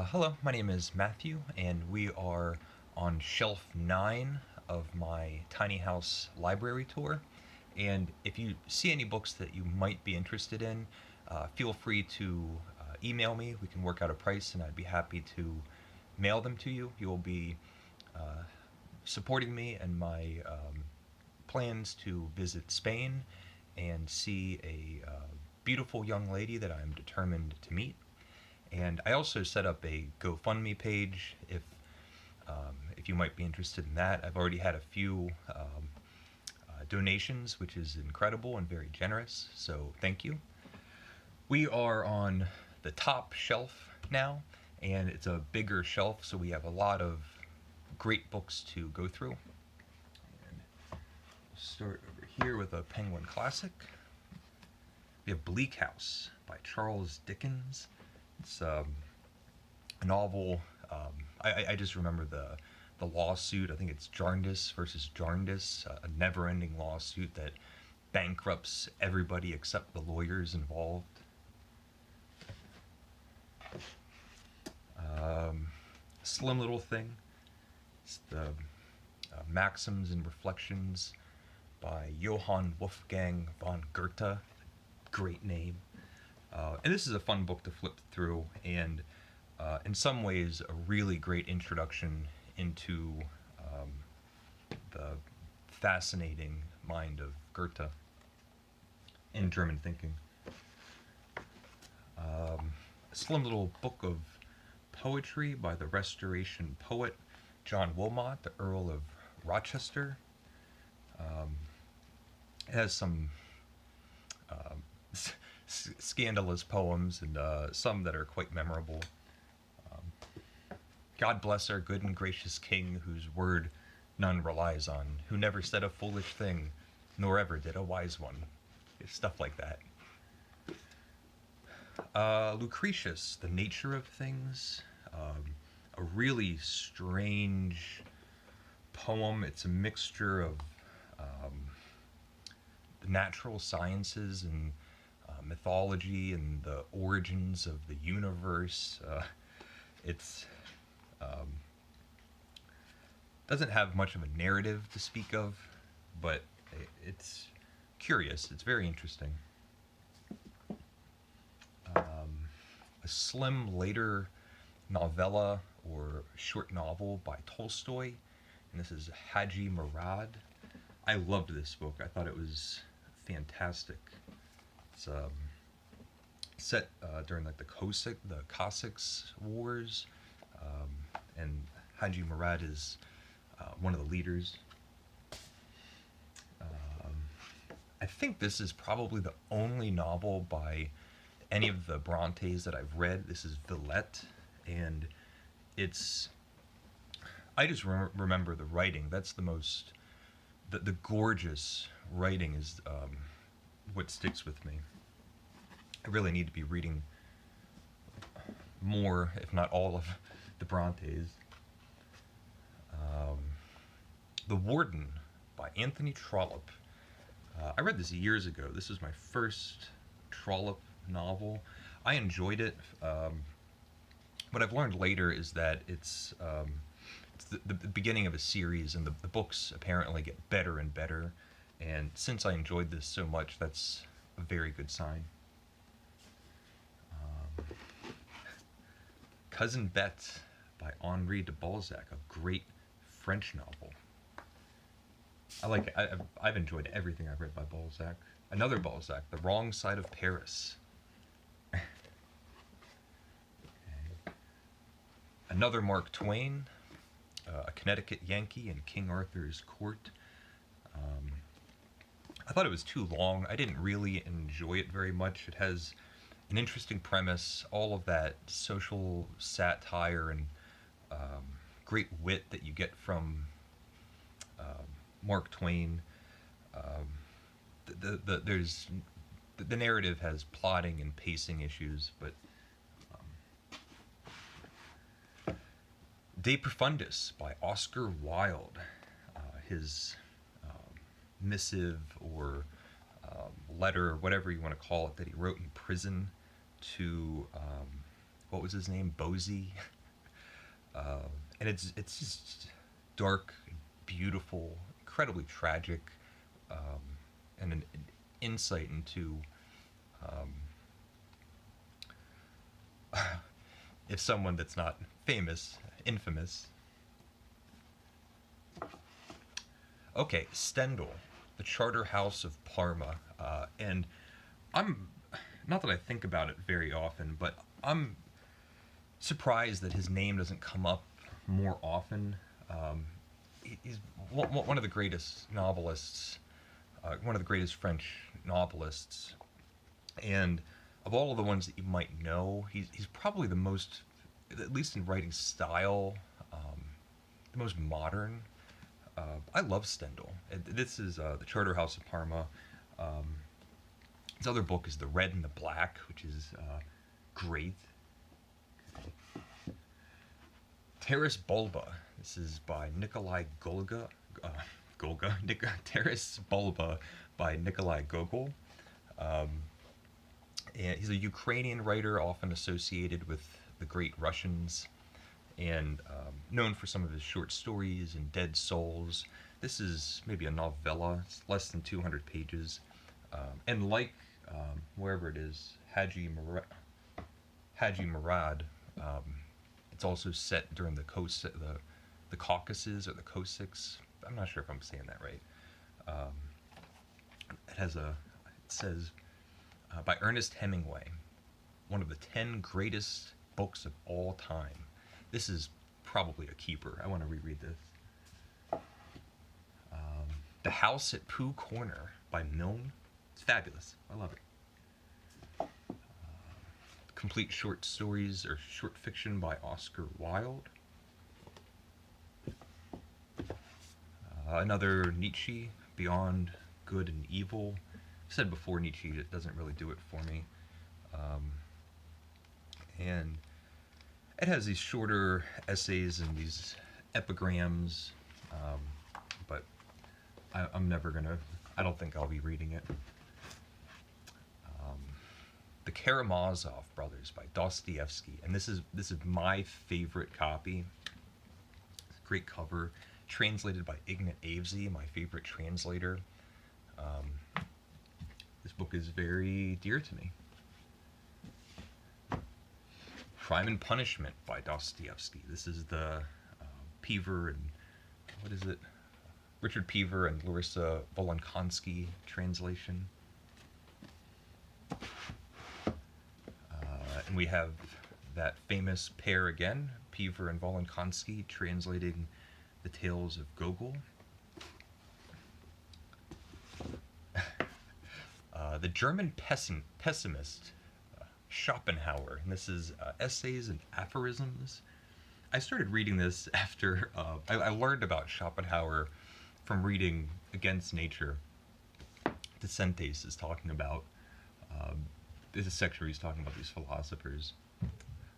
Hello, my name is Matthew, and we are on shelf 9 of my tiny house library tour. And if you see any books that you might be interested in, feel free to email me. We can work out a price, and I'd be happy to mail them to you. You will be supporting me and my plans to visit Spain and see a beautiful young lady that I'm determined to meet. And I also set up a GoFundMe page if you might be interested in that. I've already had a few donations, which is incredible and very generous, so thank you. We are on the top shelf now, and it's a bigger shelf, so we have a lot of great books to go through. And we'll start over here with a Penguin classic. We have Bleak House by Charles Dickens. It's a novel. I just remember the lawsuit. I think it's Jarndyce versus Jarndyce, a never-ending lawsuit that bankrupts everybody except the lawyers involved. Slim Little Thing. It's the Maxims and Reflections by Johann Wolfgang von Goethe. Great name. And this is a fun book to flip through, and in some ways a really great introduction into the fascinating mind of Goethe and German thinking. A slim little book of poetry by the Restoration poet John Wilmot, the Earl of Rochester. It has some scandalous poems and some that are quite memorable. God bless our good and gracious King, whose word none relies on, who never said a foolish thing, nor ever did a wise one. Stuff like that. Lucretius, The Nature of Things. A really strange poem. It's a mixture of the natural sciences and mythology and the origins of the universe. It's doesn't have much of a narrative to speak of, but it's curious. It's very interesting. A slim later novella or short novel by Tolstoy, and this is Haji Murad. I loved this book. I thought it was fantastic. It's set during like the Cossacks Wars, and Haji Murad is one of the leaders. I think this is probably the only novel by any of the Brontes that I've read. This is Villette, and it's I just remember the writing. That's the gorgeous writing is what sticks with me. I really need to be reading more, if not all, of the Brontes. The Warden by Anthony Trollope. I read this years ago. This was my first Trollope novel. I enjoyed it. What I've learned later is that it's the beginning of a series, and the books apparently get better and better. And since I enjoyed this so much, that's a very good sign. Cousin Bette by Henri de Balzac, a great French novel. I've enjoyed everything I've read by Balzac. Another Balzac, The Wrong Side of Paris. Okay. Another Mark Twain, A Connecticut Yankee in King Arthur's Court. I thought it was too long. I didn't really enjoy it very much. It has an interesting premise, all of that social satire and great wit that you get from Mark Twain. The narrative has plotting and pacing issues, but De Profundis by Oscar Wilde, his missive or letter, or whatever you want to call it, that he wrote in prison to what was his name, Bozy, and it's just dark, beautiful, incredibly tragic, um, and an insight into um, if someone that's not famous, infamous. Okay, Stendhal, the Charter House of Parma, and I'm not that I think about it very often, but I'm surprised that his name doesn't come up more often. Um, he's one of the greatest novelists, one of the greatest French novelists, and of all of the ones that you might know, he's probably the most, at least in writing style, um, the most modern. I love Stendhal. This is the Charter House of Parma. Um, his other book is The Red and the Black, which is great. Terrace Bulba. This is by Nikolai Golga. Terrace Bulba by Nikolai Gogol. Um, and he's a Ukrainian writer, often associated with the great Russians, and known for some of his short stories and Dead Souls. This is maybe a novella. It's less than 200 pages. And like wherever it is, Haji Murad, it's also set during the Caucasus or the Cossacks. I'm not sure if I'm saying that right. It says by Ernest Hemingway, one of the 10 greatest books of all time. This is probably a keeper. I want to reread this. The House at Pooh Corner by Milne. It's fabulous. I love it. Complete short stories or short fiction by Oscar Wilde. Another Nietzsche, Beyond Good and Evil. I said before, Nietzsche it doesn't really do it for me. And it has these shorter essays and these epigrams, but I'm never gonna. I don't think I'll be reading it. The Karamazov Brothers by Dostoevsky, and this is my favorite copy. Great cover, translated by Ignat Avesy, my favorite translator. This book is very dear to me. Crime and Punishment by Dostoevsky. This is the Pever and what is it? Richard Pever and Larissa Volonkonsky translation. And we have that famous pair again, Pever and Volonkonsky, translating the tales of Gogol. The German pessimist, Schopenhauer, and this is Essays and Aphorisms. I started reading this after I learned about Schopenhauer from reading Against Nature. Decentes is talking about this section where he's talking about these philosophers.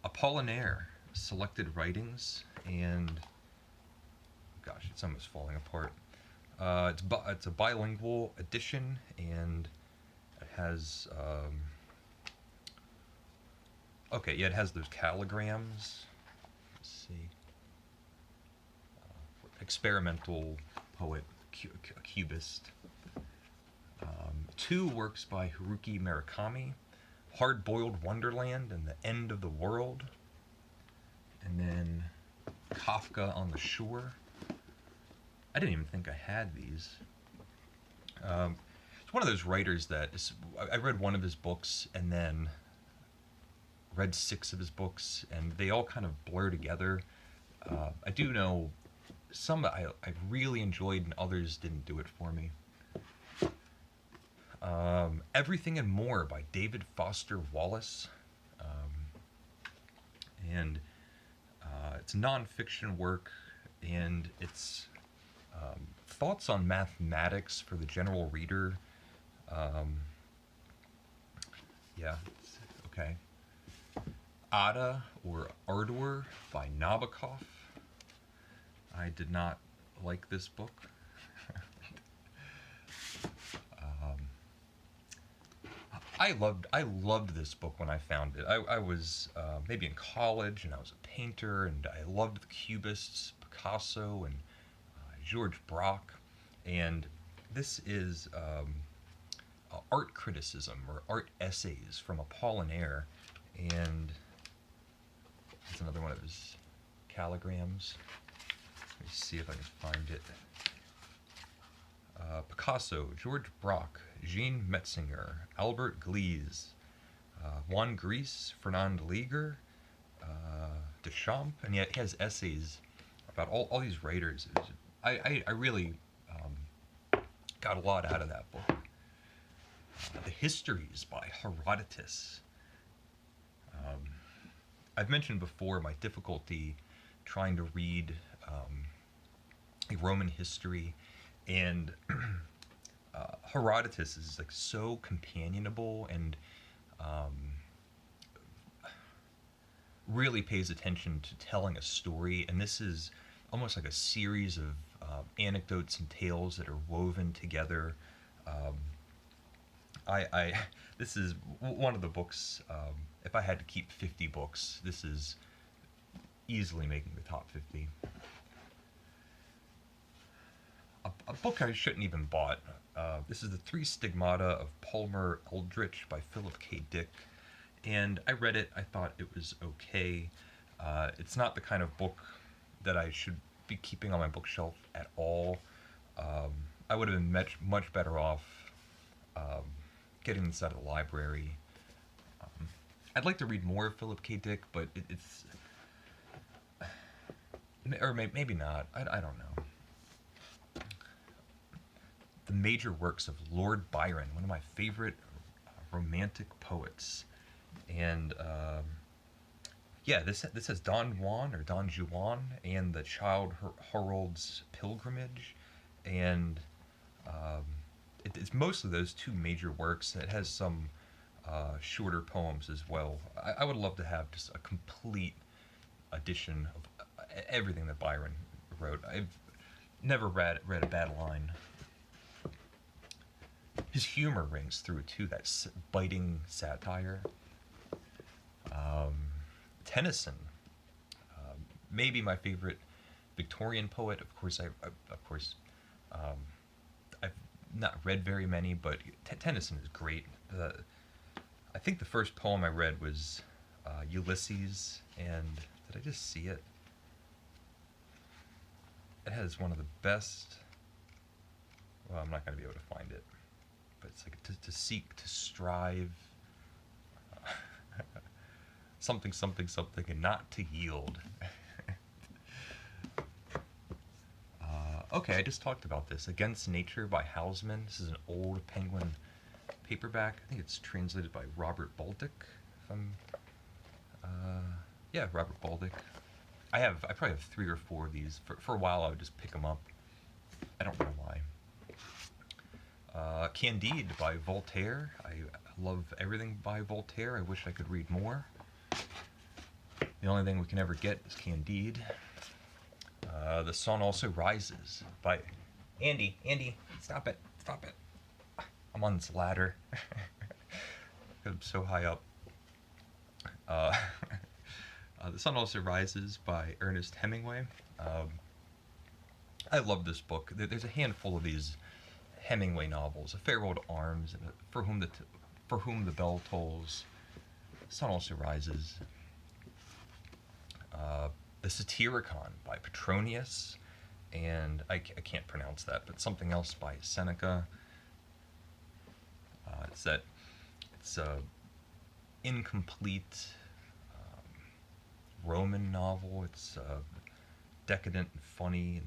Apollinaire, Selected Writings, and gosh, it's almost falling apart. It's a bilingual edition, and it has okay, yeah, it has those calligrams. Let's see. Experimental poet, cubist. Two works by Haruki Murakami, Hard-Boiled Wonderland and the End of the World, and then Kafka on the Shore. I didn't even think I had these. It's one of those writers that I read one of his books and then read 6 of his books, and they all kind of blur together. I do know some I really enjoyed and others didn't do it for me. Everything and More by David Foster Wallace. And it's nonfiction work, and it's thoughts on mathematics for the general reader. Yeah, okay. Ada or Ardor by Nabokov. I did not like this book. I loved this book when I found it. I was maybe in college, and I was a painter, and I loved the Cubists, Picasso, and George Braque, and this is art criticism or art essays from Apollinaire, and it's another one of his calligrams. Let me see if I can find it. Picasso, George Braque, Jean Metzinger, Albert Glees, Juan Gris, Fernand Lieger, Deschamps, and yet he has essays about all these writers. I really got a lot out of that book. The Histories by Herodotus. I've mentioned before my difficulty trying to read Roman history, and Herodotus is like so companionable and really pays attention to telling a story, and this is almost like a series of anecdotes and tales that are woven together. Um, I this is one of the books. If I had to keep 50 books, this is easily making the top 50. A book I shouldn't even bought. This is The Three Stigmata of Palmer Eldritch by Philip K. Dick, and I read it. I thought it was okay. It's not the kind of book that I should be keeping on my bookshelf at all. I would have been much better off um, getting this out of the library. I'd like to read more of Philip K. Dick, but it's or maybe not. I don't know. The major works of Lord Byron, one of my favorite romantic poets, and yeah, this has Don Juan or Don Juan and the Child Herald's Pilgrimage, and um, it's mostly those two major works. It has some shorter poems as well. I would love to have just a complete edition of everything that Byron wrote. I've never read a bad line. His humor rings through too, that biting satire. Um, Tennyson, maybe my favorite Victorian poet. Of course, um, I've not read very many, but Tennyson is great. I think the first poem I read was Ulysses, and did I just see it? It has one of the best. Well, I'm not going to be able to find it, but it's like to seek, to strive, something, something, something, and not to yield. Okay, I just talked about this. Against Nature by Housman. This is an old Penguin paperback. I think it's translated by Robert Baldick. If I'm, yeah, Robert Baldick. I probably have 3 or 4 of these. For a while, I would just pick them up. I don't know why. Candide by Voltaire. I love everything by Voltaire. I wish I could read more. The only thing we can ever get is Candide. The Sun Also Rises by Andy, stop it. I'm on this ladder. I'm so high up. The Sun Also Rises by Ernest Hemingway. I love this book. There's a handful of these Hemingway novels. A Farewell to Arms, and For Whom the Bell Tolls. The Sun Also Rises. The Satyricon by Petronius, and I can't pronounce that, but something else by Seneca. It's a incomplete Roman novel. It's decadent and funny.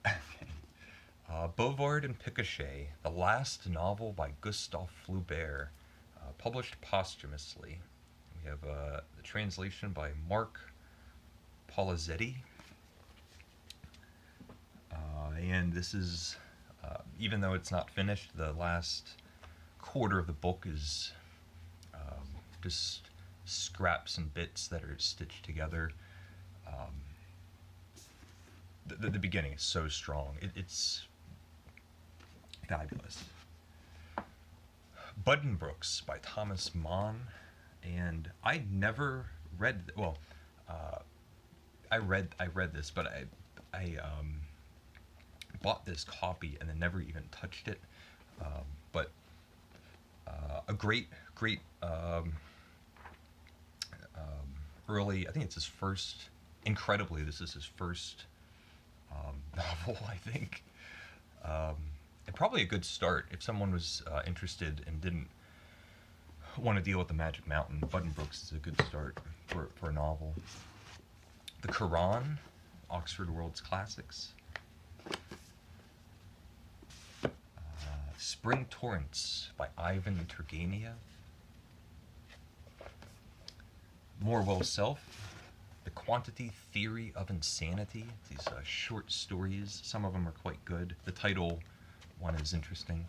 And, Bouvard and Picochet, the last novel by Gustave Flaubert, published posthumously. We have the translation by Mark Polizzetti. And this is, even though it's not finished, the last quarter of the book is just scraps and bits that are stitched together. The beginning is so strong. It's fabulous. Buddenbrooks by Thomas Mann, and I never read. Well, uh, I read this, but I bought this copy and then never even touched it. But a great early. I think it's his first. Incredibly, this is his first novel. I think. Um, and probably a good start if someone was interested and didn't want to deal with the Magic Mountain. Buddenbrooks is a good start for a novel. The Quran, Oxford World's Classics. Spring Torrents by Ivan Turgenev. Morwell Self, The Quantity Theory of Insanity. These short stories, some of them are quite good. The title one is interesting.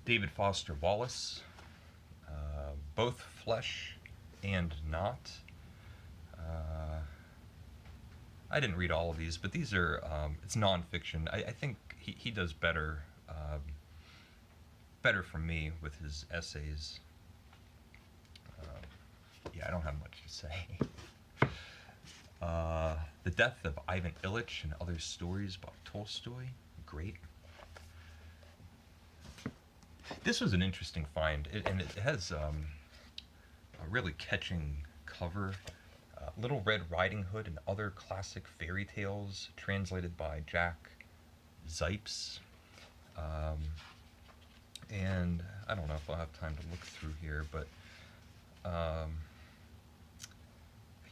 David Foster Wallace, Both Flesh and Not. I didn't read all of these, but these are, it's nonfiction. I think he does better, better for me with his essays. Yeah, I don't have much to say. The Death of Ivan Ilyich and Other Stories by Tolstoy. Great. This was an interesting find, and it has a really catching cover. Little Red Riding Hood and Other Classic Fairy Tales, translated by Jack Zipes. And I don't know if I'll have time to look through here, but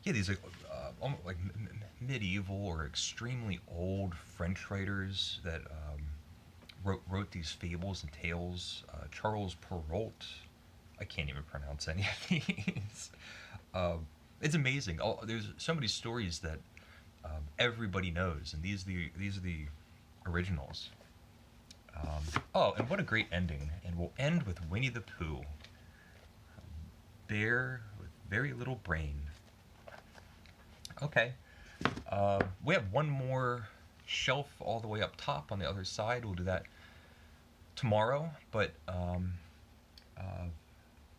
yeah, these are almost like medieval or extremely old French writers that wrote these fables and tales. Charles Perrault, I can't even pronounce any of these. It's amazing. There's so many stories that everybody knows, and these are the originals. Oh, and what a great ending! And we'll end with Winnie the Pooh, bear with very little brain. Okay, we have one more shelf all the way up top on the other side. We'll do that tomorrow, but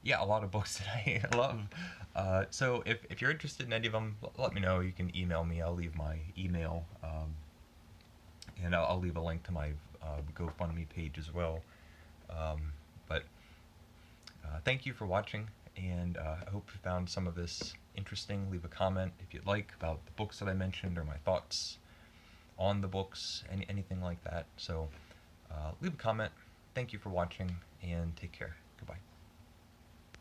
yeah, a lot of books that I love. So if you're interested in any of them, let me know. You can email me. I'll leave my email, and I'll leave a link to my GoFundMe page as well. But thank you for watching, and I hope you found some of this interesting. Leave a comment if you'd like about the books that I mentioned or my thoughts on the books, anything like that. So leave a comment. Thank you for watching, and take care.